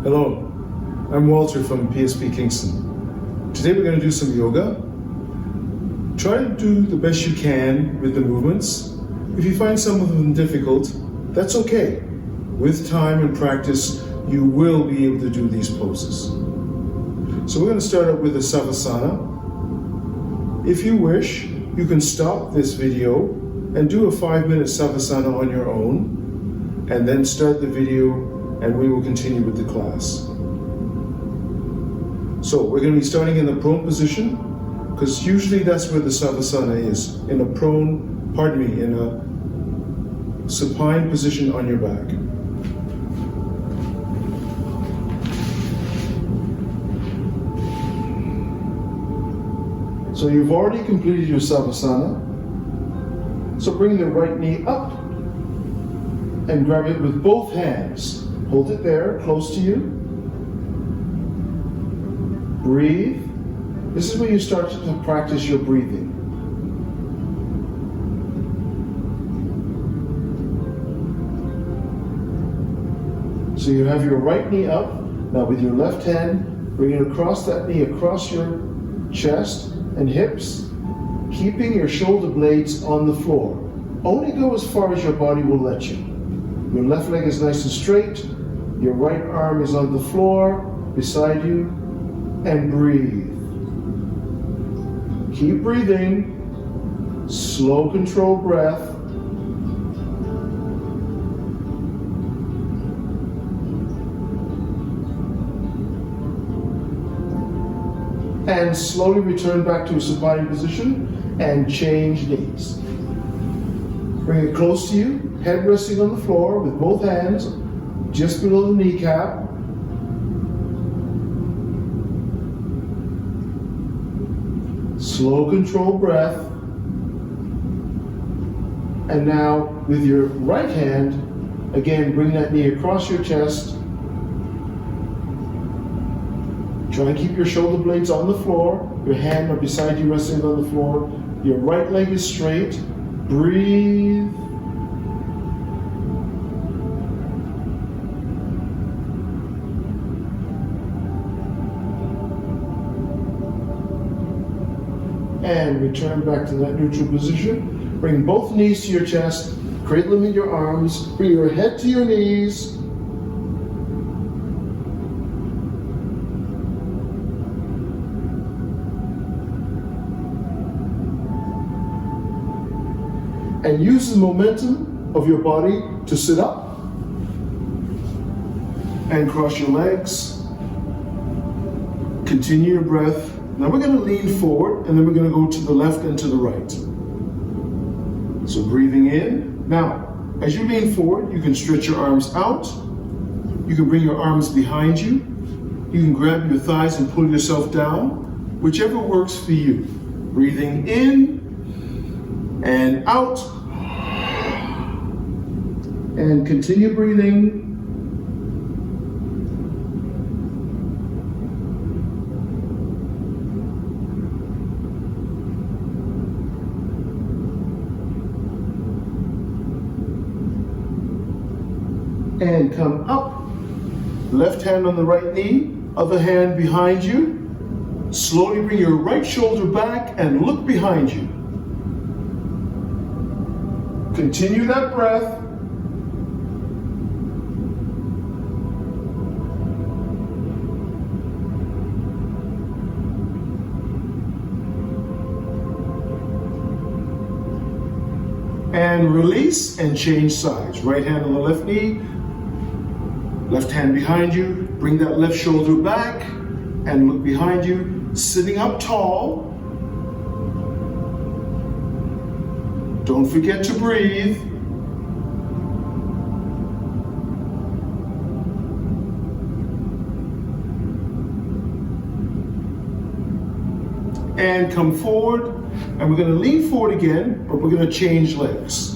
Hello, I'm Walter from PSP Kingston. Today we're going to do some yoga. Try to do the best you can with the movements. If you find some of them difficult, that's okay. With time and practice, you will be able to do these poses. So we're going to start out with a savasana. If you wish, you can stop this video and do a 5-minute savasana on your own, and then start the video and we will continue with the class. So we're going to be starting in the prone position, because usually that's where the savasana is, in a supine position on your back. So you've already completed your savasana. So bring the right knee up and grab it with both hands. Hold it there, close to you. Breathe. This is where you start to practice your breathing. So you have your right knee up. Now with your left hand, bring it across that knee, across your chest and hips, keeping your shoulder blades on the floor. Only go as far as your body will let you. Your left leg is nice and straight. Your right arm is on the floor beside you, and breathe. Keep breathing. Slow, controlled breath. And slowly return back to a supine position and change knees. Bring it close to you, head resting on the floor with both hands just below the kneecap. Slow, controlled breath. And now with your right hand, again, bring that knee across your chest. Try and keep your shoulder blades on the floor. Your hand are beside you, resting on the floor. Your right leg is straight. Breathe. And return back to that neutral position. Bring both knees to your chest. Cradle them in your arms. Bring your head to your knees. And use the momentum of your body to sit up and cross your legs. Continue your breath. Now we're going to lean forward, and then we're going to go to the left and to the right. So breathing in. Now, as you lean forward, you can stretch your arms out. You can bring your arms behind you. You can grab your thighs and pull yourself down, whichever works for you. Breathing in and out. And continue breathing. And come up. Left hand on the right knee, other hand behind you. Slowly bring your right shoulder back and look behind you. Continue that breath. And release and change sides. Right hand on the left knee, left hand behind you. Bring that left shoulder back and look behind you. Sitting up tall. Don't forget to breathe. And come forward. And we're going to lean forward again, but we're going to change legs.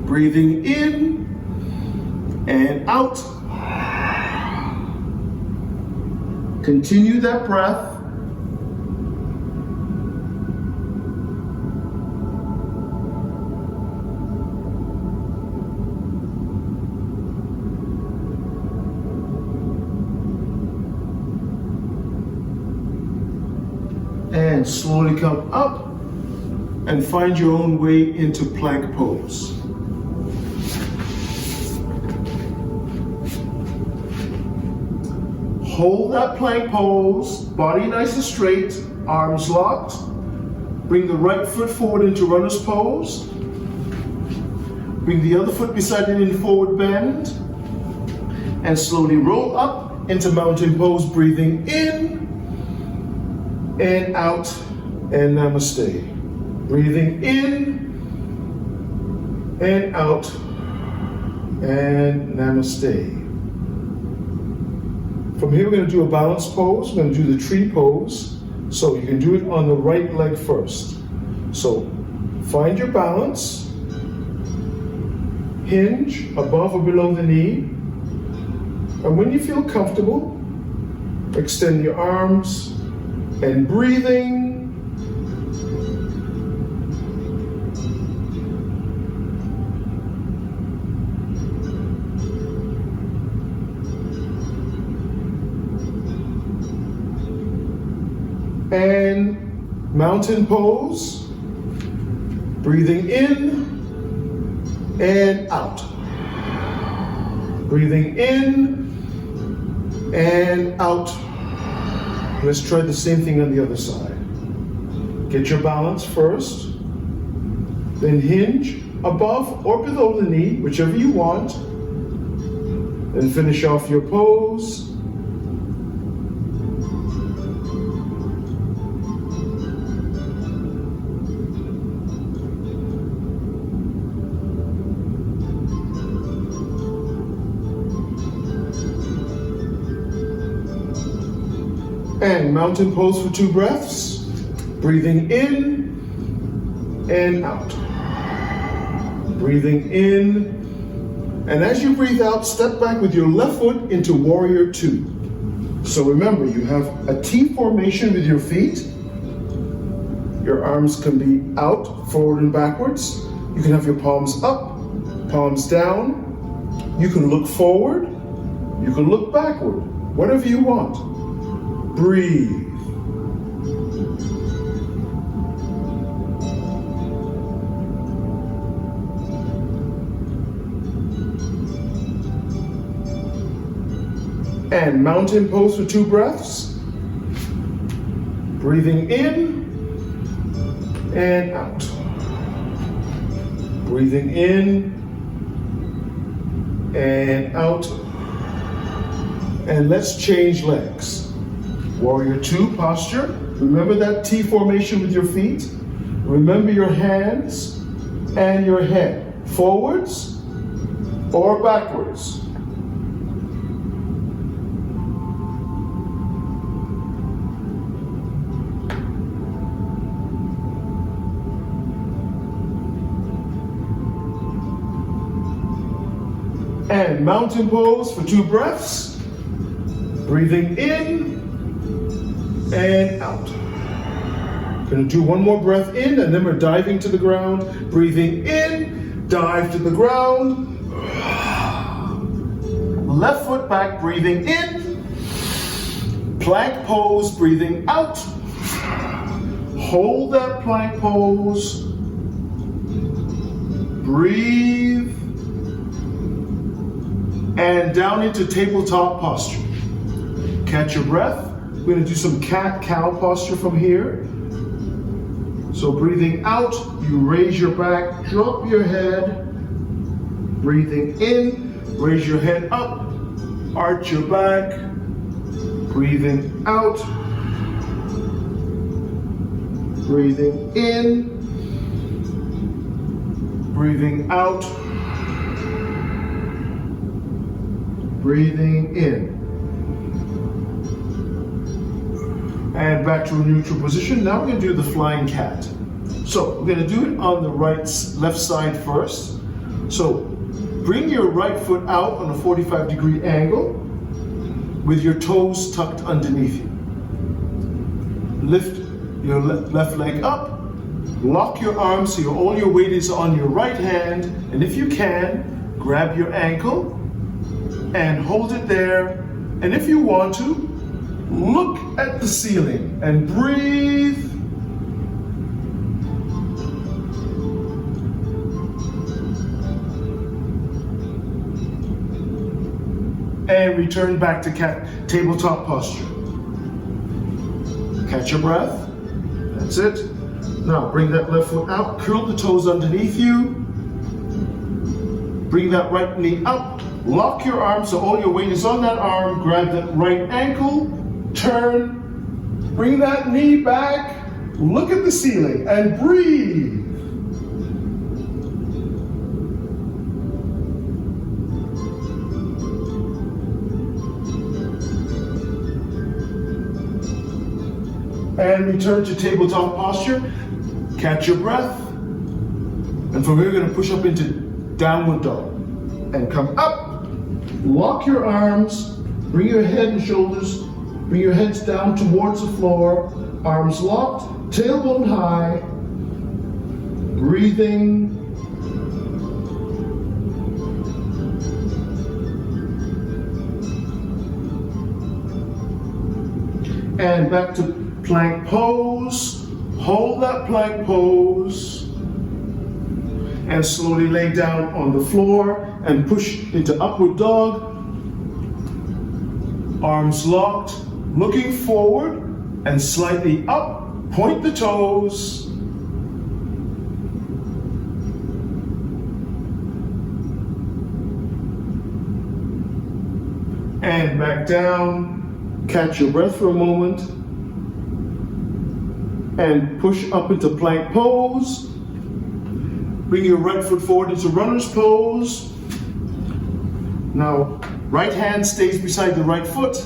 Breathing in and out. Continue that breath. and slowly come up and find your own way into plank pose. Hold that plank pose, body nice and straight, arms locked. Bring the right foot forward into runner's pose. Bring the other foot beside it in forward bend. And slowly roll up into mountain pose, breathing in and out, and namaste. Breathing in and out, and namaste. From here, we're going to do a balance pose. We're going to do the tree pose. So you can do it on the right leg first. So find your balance. Hinge above or below the knee. And when you feel comfortable, extend your arms and breathing. And mountain pose, breathing in and out. Breathing in and out. Let's try the same thing on the other side. Get your balance first, then hinge above or below the knee, whichever you want. Then finish off your pose. And mountain pose for 2 breaths. Breathing in and out. Breathing in. And as you breathe out, step back with your left foot into warrior 2. So remember, you have a T formation with your feet. Your arms can be out, forward and backwards. You can have your palms up, palms down. You can look forward. You can look backward. Whatever you want. Breathe. And mountain pose for 2 breaths. Breathing in and out. Breathing in and out. And let's change legs. Warrior 2 posture. Remember that T formation with your feet. Remember your hands and your head. Forwards or backwards. And mountain pose for 2 breaths. Breathing in and out. Gonna do one more breath in, and then we're diving to the ground. Breathing in, dive to the ground. Left foot back, breathing in. Plank pose, breathing out. Hold that plank pose. Breathe. And down into tabletop posture. Catch your breath. We're going to do some cat-cow posture from here. So breathing out, you raise your back, drop your head. Breathing in, raise your head up, arch your back. Breathing out. Breathing in. Breathing out. Breathing in. And back to a neutral position. Now we're going to do the flying cat. So we're going to do it on the left side first. So bring your right foot out on a 45-degree angle with your toes tucked underneath you. Lift your left leg up. Lock your arms so all your weight is on your right hand. And if you can, grab your ankle and hold it there. And if you want to, look at the ceiling and breathe and return back to tabletop posture. Catch your breath. That's it. Now bring that left foot out, curl the toes underneath you. Bring that right knee up, lock your arm so all your weight is on that arm, grab that right ankle, turn, bring that knee back, look at the ceiling and breathe. And return to tabletop posture. Catch your breath. And from here, we're going to push up into downward dog. And come up. Lock your arms. Bring your head and shoulders. Bring your heads down towards the floor. Arms locked. Tailbone high. Breathing. And back to plank pose. Hold that plank pose. And slowly lay down on the floor and push into upward dog. Arms locked, looking forward and slightly up. Point the toes. And back down. Catch your breath for a moment. And push up into plank pose. Bring your right foot forward into runner's pose. Now, right hand stays beside the right foot.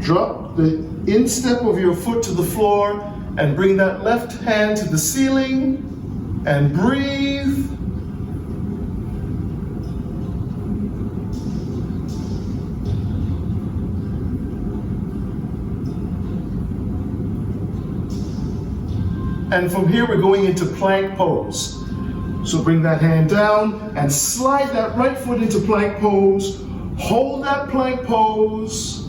Drop the instep of your foot to the floor and bring that left hand to the ceiling and breathe. And from here, we're going into plank pose. So bring that hand down and slide that right foot into plank pose. Hold that plank pose.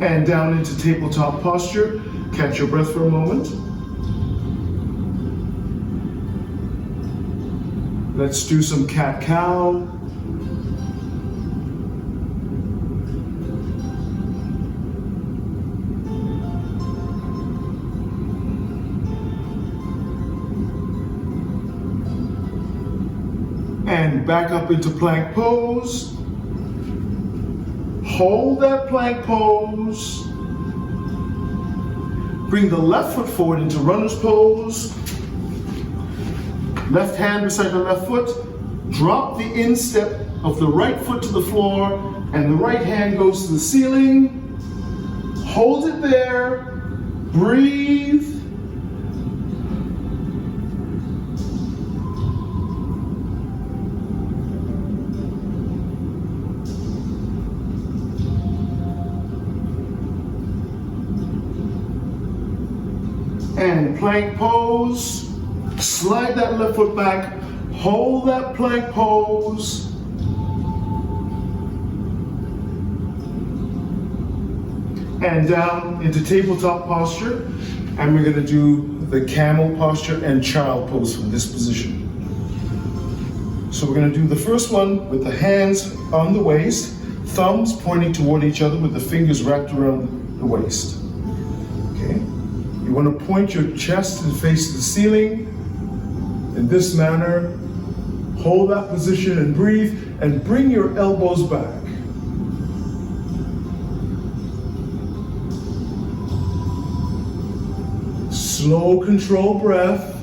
And down into tabletop posture. Catch your breath for a moment. Let's do some cat-cow. And back up into plank pose. Hold that plank pose. Bring the left foot forward into runner's pose. Left hand beside the left foot. Drop the instep of the right foot to the floor and the right hand goes to the ceiling. Hold it there. Breathe. And plank pose, slide that left foot back, hold that plank pose. And down into tabletop posture. And we're going to do the camel posture and child pose from this position. So we're going to do the first one with the hands on the waist, thumbs pointing toward each other with the fingers wrapped around the waist. Okay. You want to point your chest and face to the ceiling in this manner. Hold that position and breathe and bring your elbows back. Slow, controlled breath.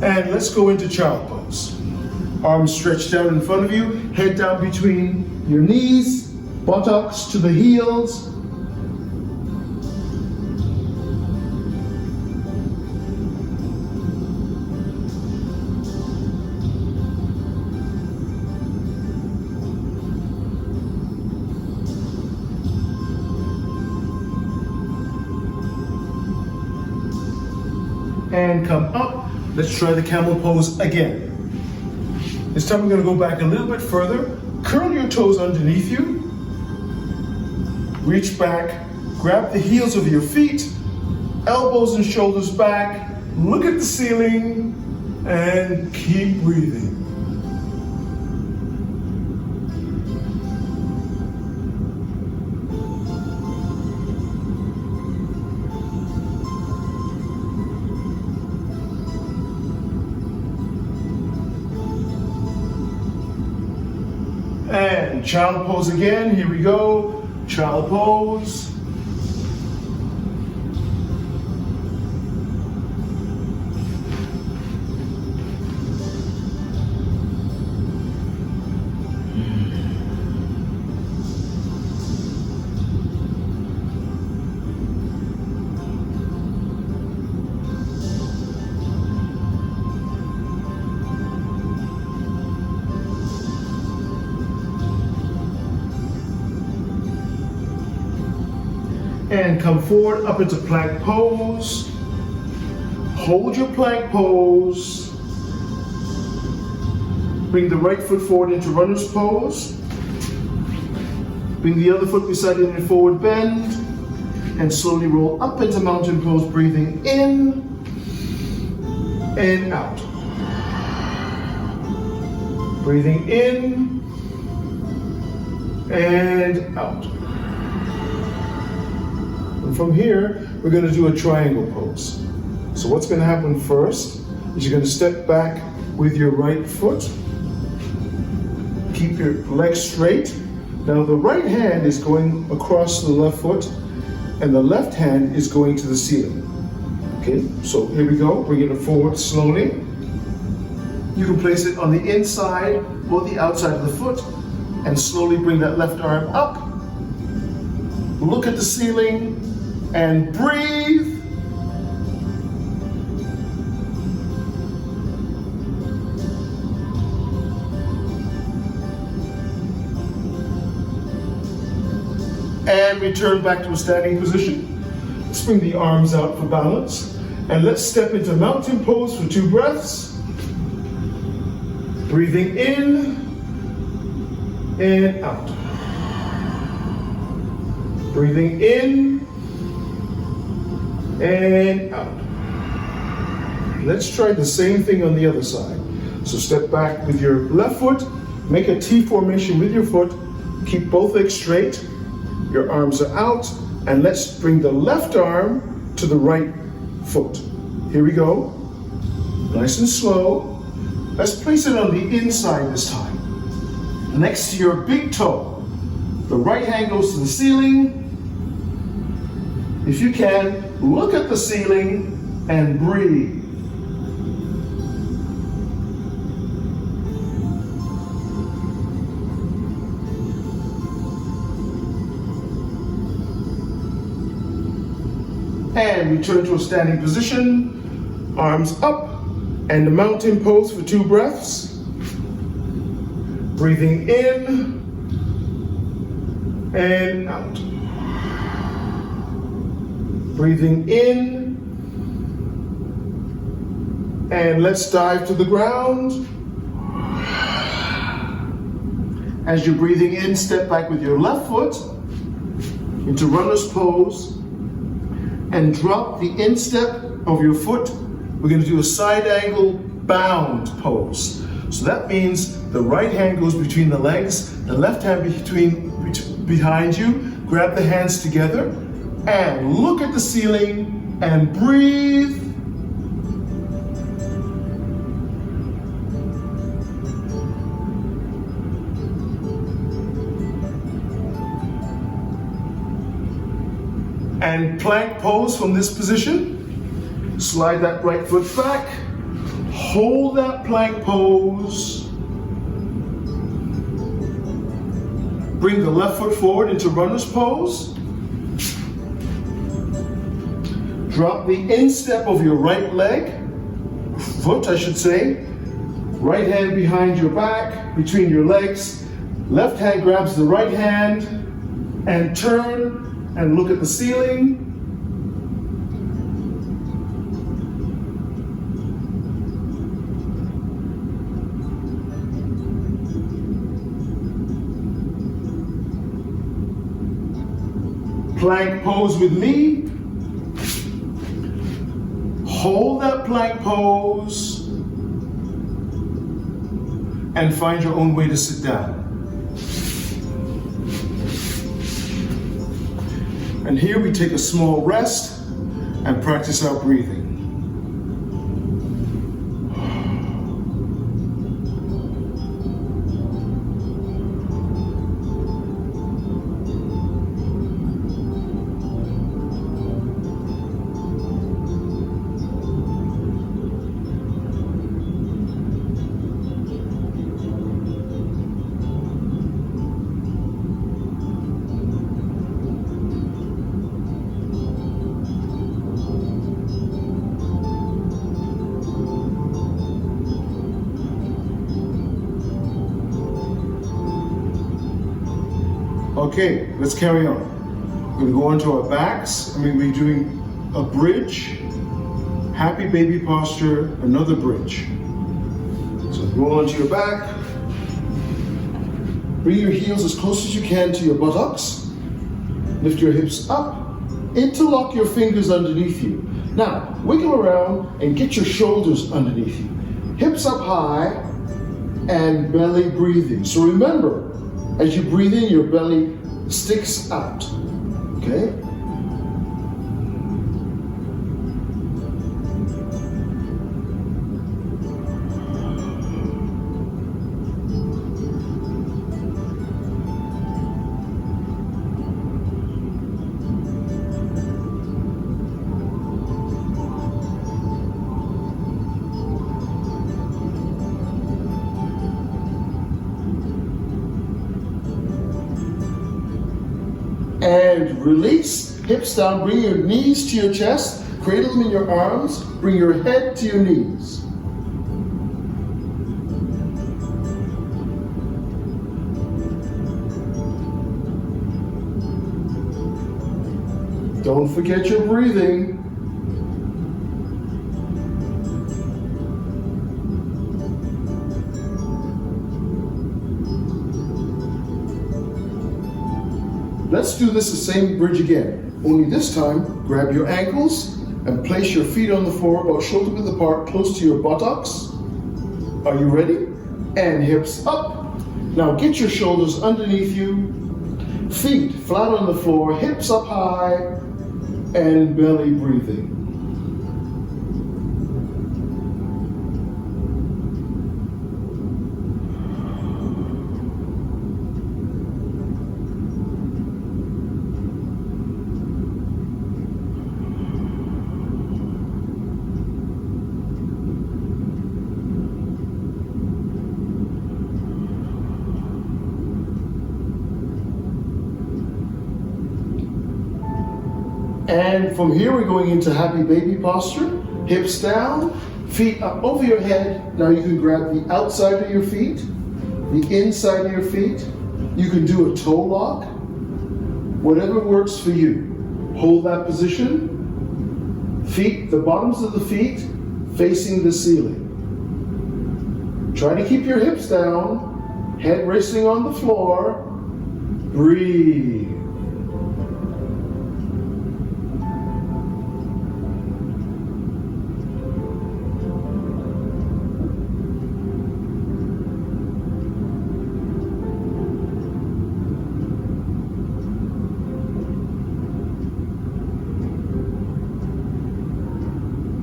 And let's go into child pose. Arms stretched out in front of you, head down between your knees, buttocks to the heels. And come up. Let's try the camel pose again. This time we're going to go back a little bit further. Curl your toes underneath you. Reach back Grab the heels of your feet, elbows and shoulders back, look at the ceiling, and keep breathing. And child pose again, here we go. Child pose. And come forward up into plank pose. Hold your plank pose. Bring the right foot forward into runner's pose. Bring the other foot beside it in a forward bend. And slowly roll up into mountain pose, breathing in and out. Breathing in and out. And from here, we're going to do a triangle pose. So what's going to happen first is you're going to step back with your right foot. Keep your legs straight. Now the right hand is going across the left foot and the left hand is going to the ceiling. Okay, so here we go. Bring it forward slowly. You can place it on the inside or the outside of the foot and slowly bring that left arm up. Look at the ceiling and breathe. And return back to a standing position. Let's bring the arms out for balance. And let's step into mountain pose for 2 breaths. Breathing in and out. Breathing in and out. Let's try the same thing on the other side. So step back with your left foot, make a T formation with your foot, keep both legs straight, your arms are out, and let's bring the left arm to the right foot. Here we go. Nice and slow. Let's place it on the inside this time. Next to your big toe. The right hand goes to the ceiling. If you can, look at the ceiling and breathe. And return to a standing position, arms up, and the mountain pose for 2 breaths. Breathing in and out. Breathing in, and let's dive to the ground. As you're breathing in, step back with your left foot into runner's pose and drop the instep of your foot. We're going to do a side angle bound pose. So that means the right hand goes between the legs, the left hand behind you. Grab the hands together and look at the ceiling and breathe. And plank pose from this position. Slide that right foot back. Hold that plank pose. Bring the left foot forward into runner's pose. Drop the instep of your right leg, foot I should say. Right hand behind your back, between your legs. Left hand grabs the right hand and turn and look at the ceiling. Plank pose with me. Hold that plank pose and find your own way to sit down. And here we take a small rest and practice our breathing. Okay, let's carry on. We're going to go onto our backs and we're going to be doing a bridge, happy baby posture, another bridge. So roll onto your back. Bring your heels as close as you can to your buttocks. Lift your hips up. Interlock your fingers underneath you. Now, wiggle around and get your shoulders underneath you. Hips up high and belly breathing. So remember, as you breathe in, your belly sticks out, okay? And release, hips down, bring your knees to your chest, cradle them in your arms, bring your head to your knees. Don't forget your breathing. Let's do this the same bridge again. Only this time, grab your ankles and place your feet on the floor about shoulder width apart, close to your buttocks. Are you ready? And hips up. Now get your shoulders underneath you. Feet flat on the floor, hips up high, and belly breathing. And from here, we're going into happy baby posture. Hips down, feet up over your head. Now you can grab the outside of your feet, the inside of your feet. You can do a toe lock, whatever works for you. Hold that position. Feet, the bottoms of the feet facing the ceiling. Try to keep your hips down, head resting on the floor. Breathe.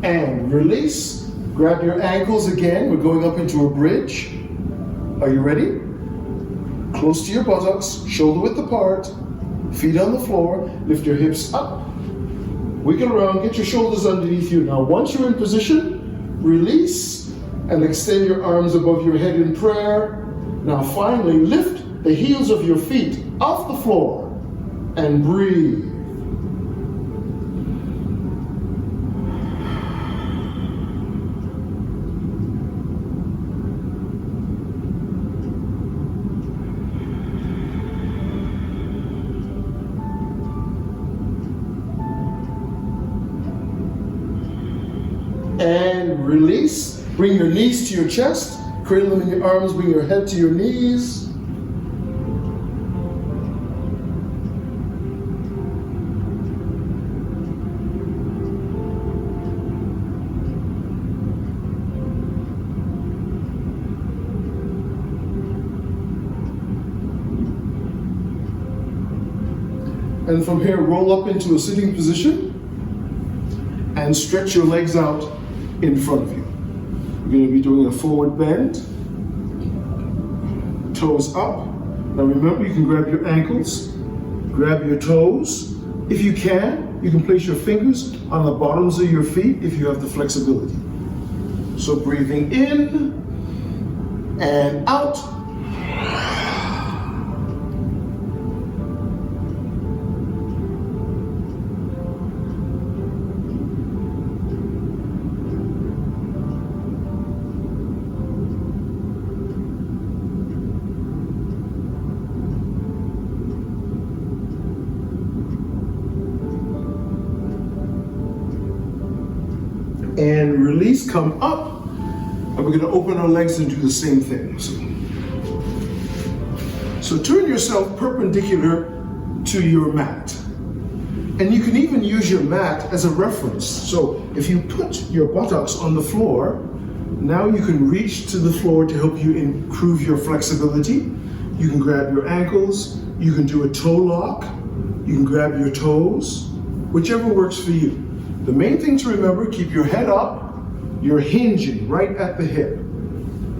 And release. Grab your ankles again. We're going up into a bridge. Are you ready? Close to your buttocks, shoulder width apart, feet on the floor. Lift your hips up. Wiggle around, get your shoulders underneath you. Now once you're in position, release and extend your arms above your head in prayer. Now finally, lift the heels of your feet off the floor and breathe. And release. Bring your knees to your chest. Cradle them in your arms. Bring your head to your knees. And from here, roll up into a sitting position and stretch your legs out in front of you. You're going to be doing a forward bend, toes up. Now remember, you can grab your ankles, grab your toes. If you can place your fingers on the bottoms of your feet if you have the flexibility. So breathing in and out. And release, come up, and we're going to open our legs and do the same thing. So turn yourself perpendicular to your mat. And you can even use your mat as a reference. So if you put your buttocks on the floor, now you can reach to the floor to help you improve your flexibility. You can grab your ankles, you can do a toe lock, you can grab your toes, whichever works for you. The main thing to remember, keep your head up, you're hinging right at the hip.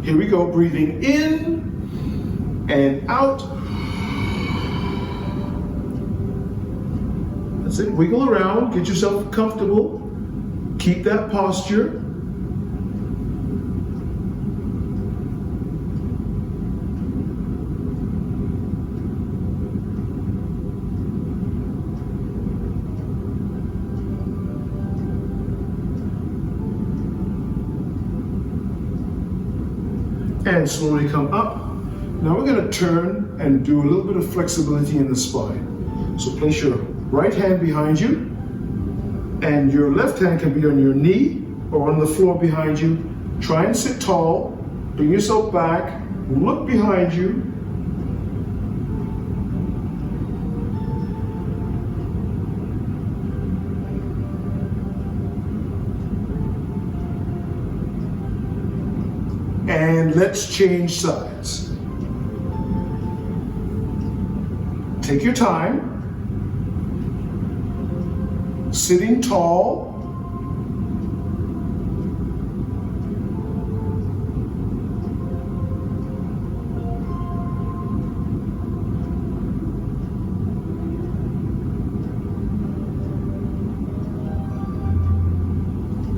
Here we go, breathing in and out. That's it, wiggle around, get yourself comfortable, keep that posture. And slowly come up. Now we're going to turn and do a little bit of flexibility in the spine. So place your right hand behind you, and your left hand can be on your knee or on the floor behind you. Try and sit tall, bring yourself back, look behind you. And let's change sides. Take your time. Sitting tall.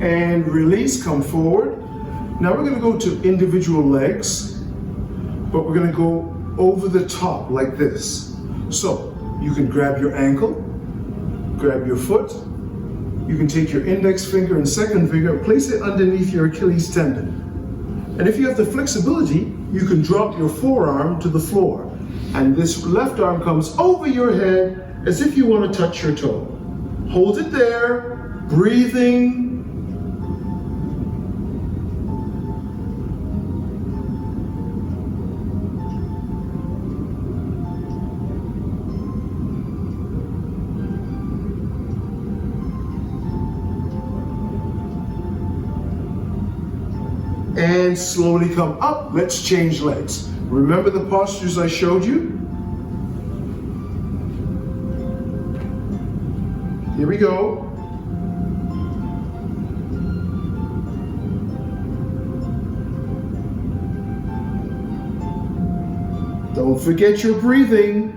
And release, come forward. Now we're going to go to individual legs, but we're going to go over the top like this. So you can grab your ankle, grab your foot. You can take your index finger and second finger, place it underneath your Achilles tendon. And if you have the flexibility, you can drop your forearm to the floor. And this left arm comes over your head as if you want to touch your toe. Hold it there, breathing. And slowly come up. Let's change legs. Remember the postures I showed you? Here we go. Don't forget your breathing.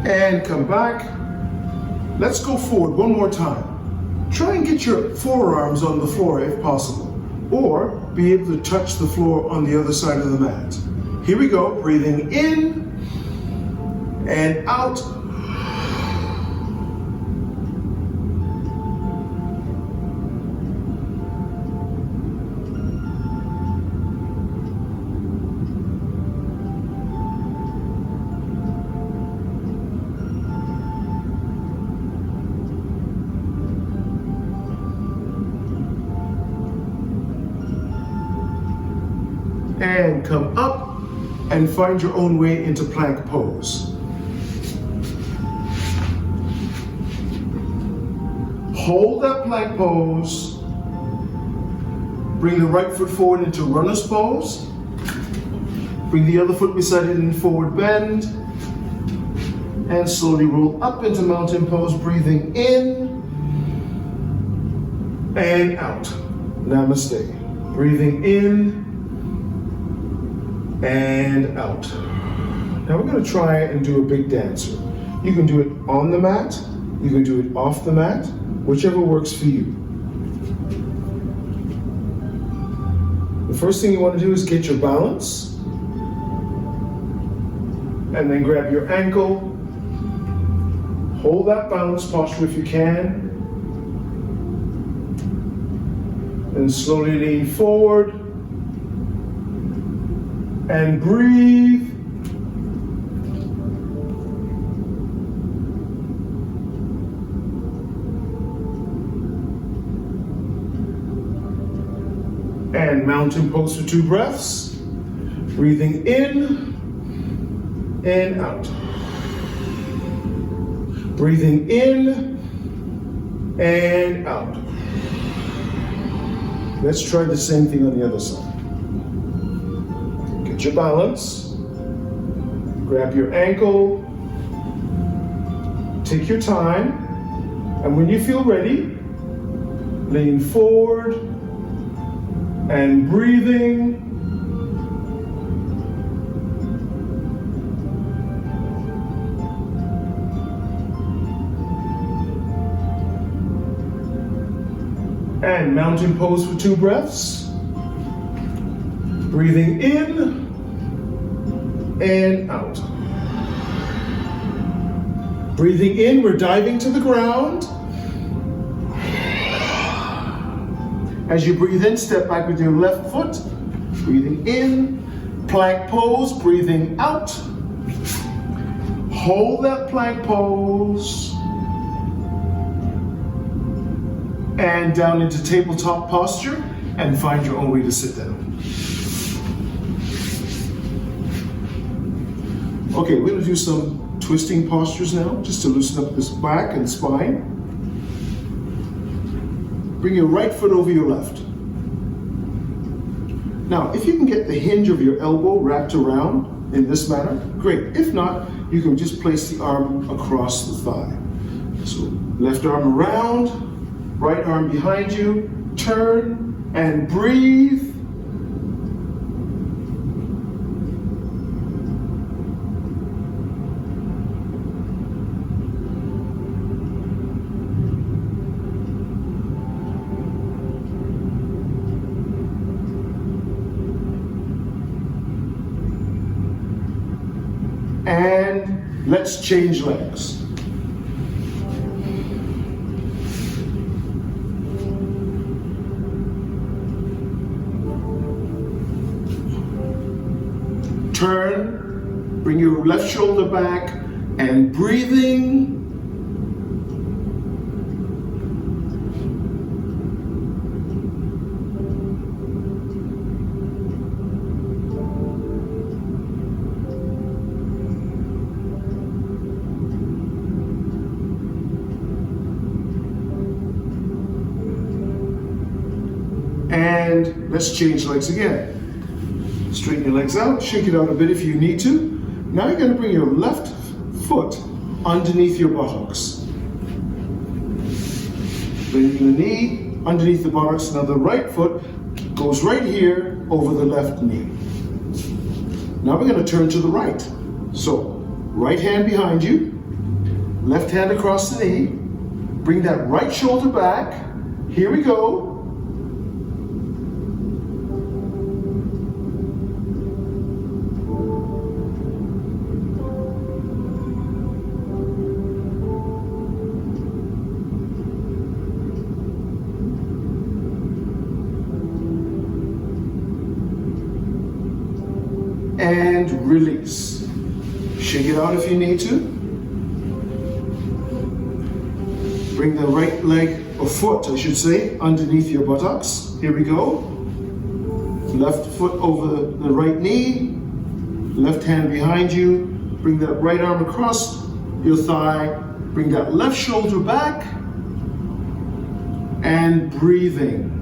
And come back. Let's go forward one more time. Try and get your forearms on the floor if possible, or be able to touch the floor on the other side of the mat. Here we go, breathing in and out. And come up and find your own way into plank pose. Hold that plank pose. Bring the right foot forward into runner's pose. Bring the other foot beside it in forward bend. And slowly roll up into mountain pose, breathing in and out. Namaste. Breathing in and out. Now we're going to try and do a big dancer. You can do it on the mat, you can do it off the mat, whichever works for you. The first thing you want to do is get your balance, and then grab your ankle. Hold that balance posture if you can. And slowly lean forward. And breathe. And mountain pose for 2 breaths. Breathing in and out. Breathing in and out. Let's try the same thing on the other side. Get your balance. Grab your ankle. Take your time. And when you feel ready, lean forward and breathing. And mountain pose for 2 breaths. Breathing in and out. Breathing in, we're diving to the ground. As you breathe in, step back with your left foot. Breathing in, plank pose, breathing out. Hold that plank pose. And down into tabletop posture, and find your own way to sit down. Okay, we're going to do some twisting postures now, just to loosen up this back and spine. Bring your right foot over your left. Now, if you can get the hinge of your elbow wrapped around in this manner, great. If not, you can just place the arm across the thigh. So, left arm around, right arm behind you, turn and breathe. And let's change legs. Turn, bring your left shoulder back, and breathing. And let's change legs again. Straighten your legs out, shake it out a bit if you need to. Now you're going to bring your left foot underneath your buttocks. Bring the knee underneath the buttocks. Now the right foot goes right here over the left knee. Now we're going to turn to the right. So, right hand behind you, left hand across the knee. Bring that right shoulder back. Here we go. And release. Shake it out if you need to. Bring the right leg, or foot I should say, underneath your buttocks. Here we go. Left foot over the right knee. Left hand behind you. Bring that right arm across your thigh. Bring that left shoulder back. And breathing.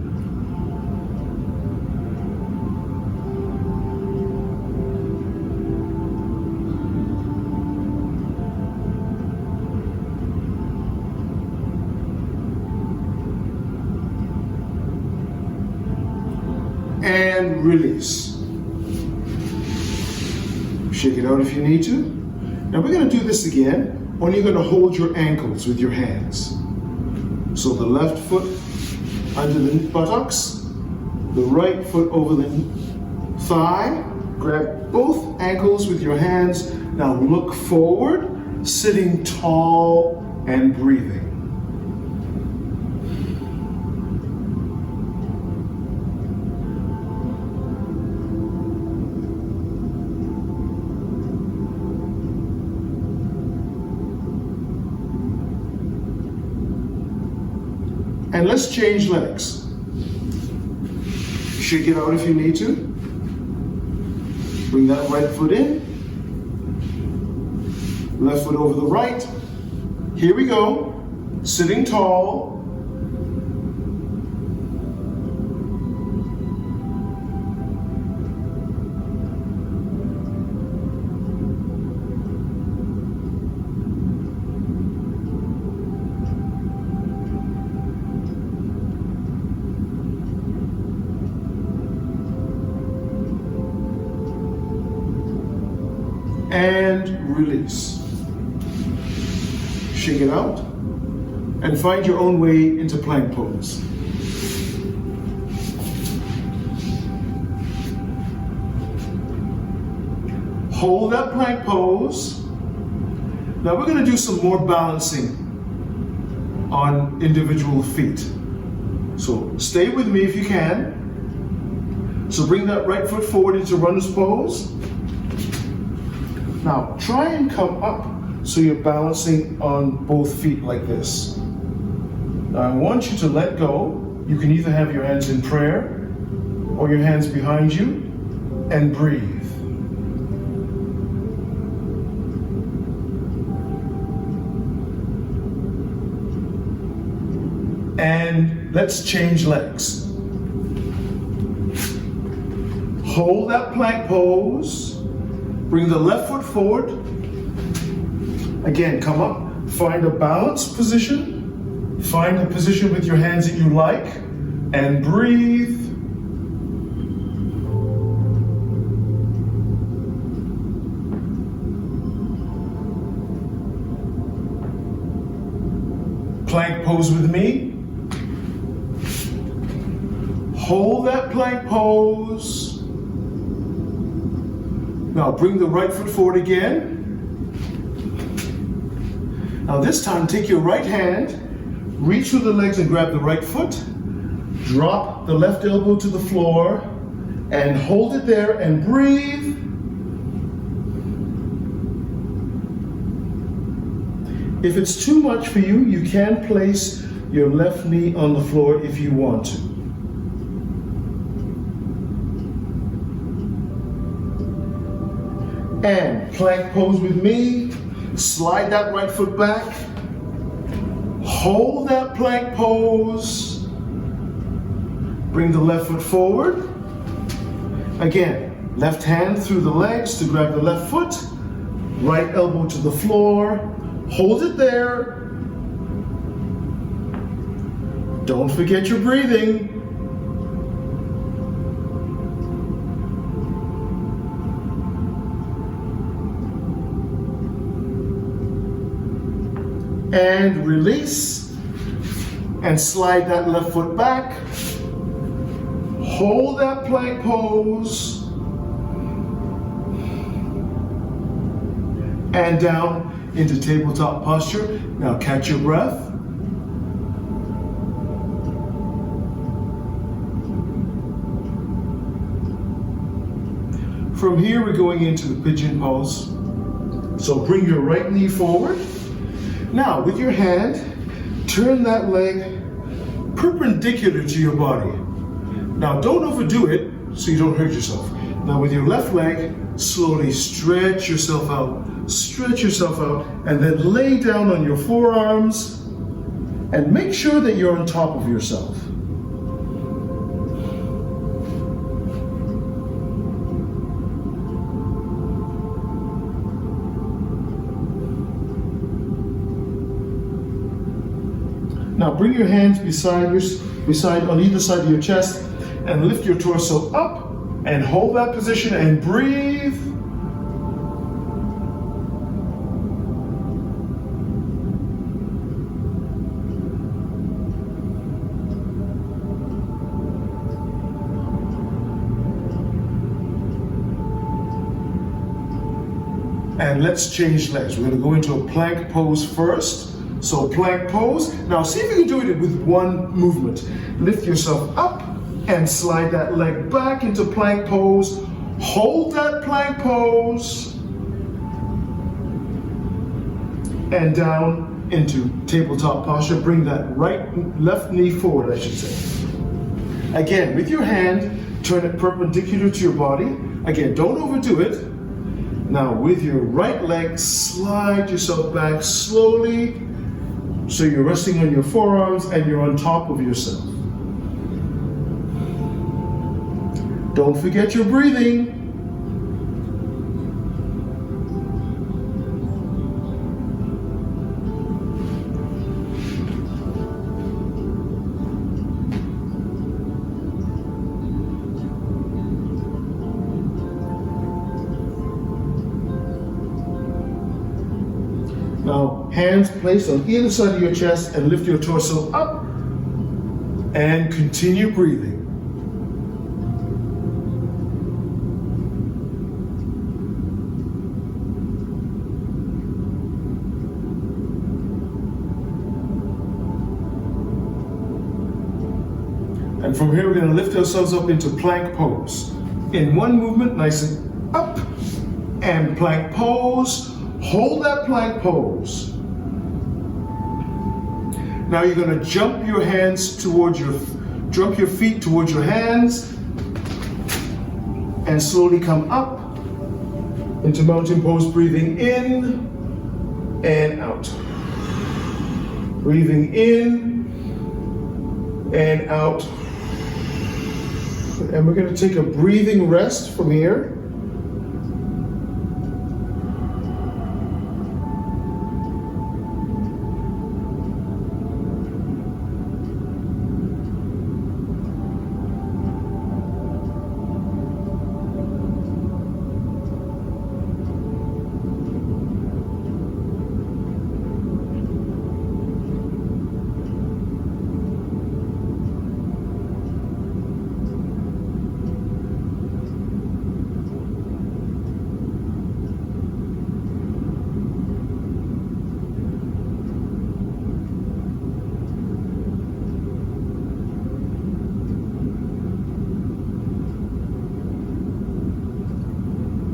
and release. Shake it out if you need to. Now we're going to do this again, only you're going to hold your ankles with your hands. So the left foot under the buttocks, the right foot over the thigh. Grab both ankles with your hands. Now look forward, sitting tall and breathing. And let's change legs. Shake it out if you need to. Bring that right foot in. Left foot over the right. Here we go. Sitting tall. And release. Shake it out and find your own way into plank pose. Hold that plank pose. Now we're going to do some more balancing on individual feet. So stay with me if you can. So bring that right foot forward into runner's pose. Now try and come up so you're balancing on both feet like this. Now I want you to let go. You can either have your hands in prayer or your hands behind you and breathe. And let's change legs. Hold that plank pose. Bring the left foot forward. Again, come up. Find a balanced position. Find a position with your hands that you like. And breathe. Plank pose with me. Hold that plank pose. Now bring the right foot forward again. Now this time take your right hand, reach through the legs and grab the right foot. Drop the left elbow to the floor and hold it there and breathe. If it's too much for you, you can place your left knee on the floor if you want to. And plank pose with me. Slide that right foot back. Hold that plank pose. Bring the left foot forward. Again, left hand through the legs to grab the left foot. Right elbow to the floor. Hold it there. Don't forget your breathing. And release. And slide that left foot back. Hold that plank pose. And down into tabletop posture. Now catch your breath. From here, we're going into the pigeon pose. So bring your right knee forward. Now, with your hand, turn that leg perpendicular to your body. Now, don't overdo it so you don't hurt yourself. Now, with your left leg, slowly stretch yourself out, and then lay down on your forearms and make sure that you're on top of yourself. Now bring your hands beside on either side of your chest and lift your torso up And hold that position and breathe. And let's change legs. We're going to go into a plank pose first. So plank pose. Now see if you can do it with one movement. Lift yourself up and slide that leg back into plank pose. Hold that plank pose. And down into tabletop posture. Bring that left knee forward, I should say. Again, with your hand, turn it perpendicular to your body. Again, don't overdo it. Now with your right leg, slide yourself back slowly so you're resting on your forearms and you're on top of yourself. Don't forget your breathing. Now, hands placed on either side of your chest and lift your torso up and continue breathing. And from here, we're going to lift ourselves up into plank pose. In one movement, nice and up, and plank pose. Hold that plank pose. Now you're going to jump your feet towards your hands and slowly come up into mountain pose, breathing in and out. Breathing in and out. And we're going to take a breathing rest from here.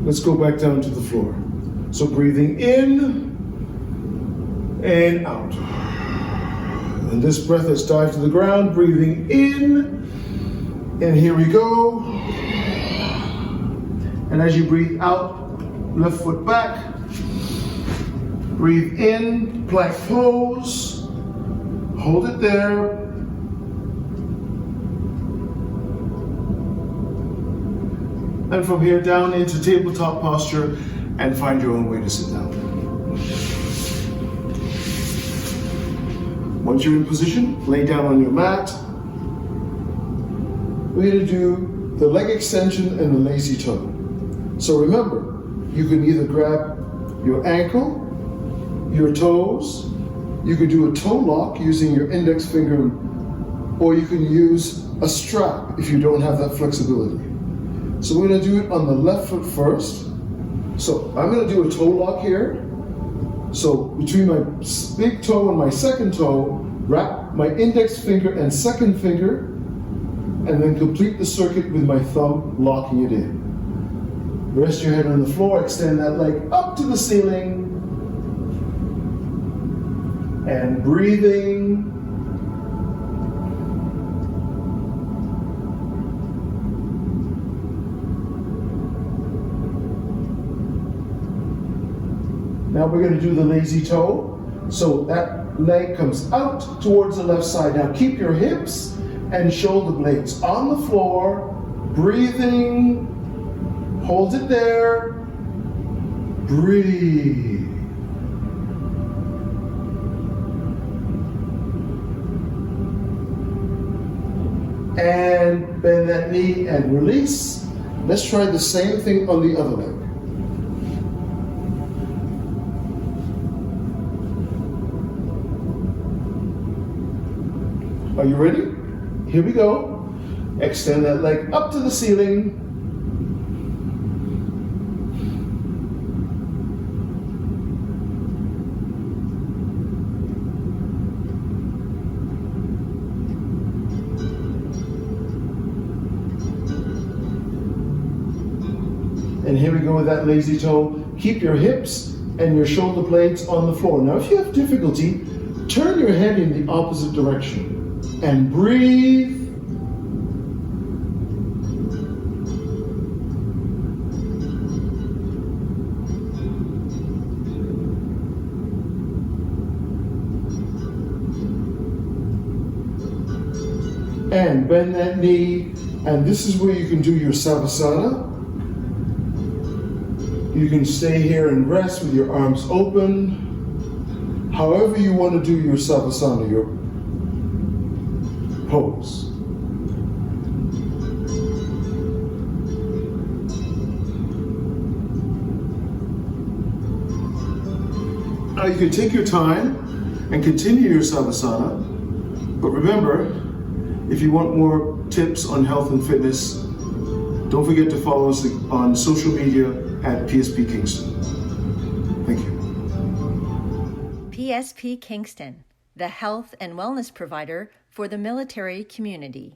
Let's go back down to the floor. So breathing in and out. And this breath has dived to the ground, breathing in, and here we go. And as you breathe out, left foot back, breathe in, plank pose, hold it there. And from here down into tabletop posture and find your own way to sit down. Once you're in position, lay down on your mat. We're going to do the leg extension and the lazy toe. So remember, you can either grab your ankle, your toes, you could do a toe lock using your index finger, or you can use a strap if you don't have that flexibility. So we're going to do it on the left foot first. So I'm going to do a toe lock here. So between my big toe and my second toe, wrap my index finger and second finger, and then complete the circuit with my thumb locking it in. Rest your head on the floor, extend that leg up to the ceiling, and breathing. Now we're going to do the lazy toe. So that leg comes out towards the left side. Now keep your hips and shoulder blades on the floor, breathing, hold it there, breathe. And bend that knee and release. Let's try the same thing on the other leg. Are you ready? Here we go. Extend that leg up to the ceiling. And here we go with that lazy toe. Keep your hips and your shoulder blades on the floor. Now, if you have difficulty, turn your head in the opposite direction and breathe. And bend that knee, and this is where you can do your savasana. You can stay here and rest with your arms open. However you want to do your savasana, your pose. Now you can take your time and continue your savasana, but remember, if you want more tips on health and fitness, don't forget to follow us on social media at PSP Kingston. Thank you. PSP Kingston, the health and wellness provider for the military community.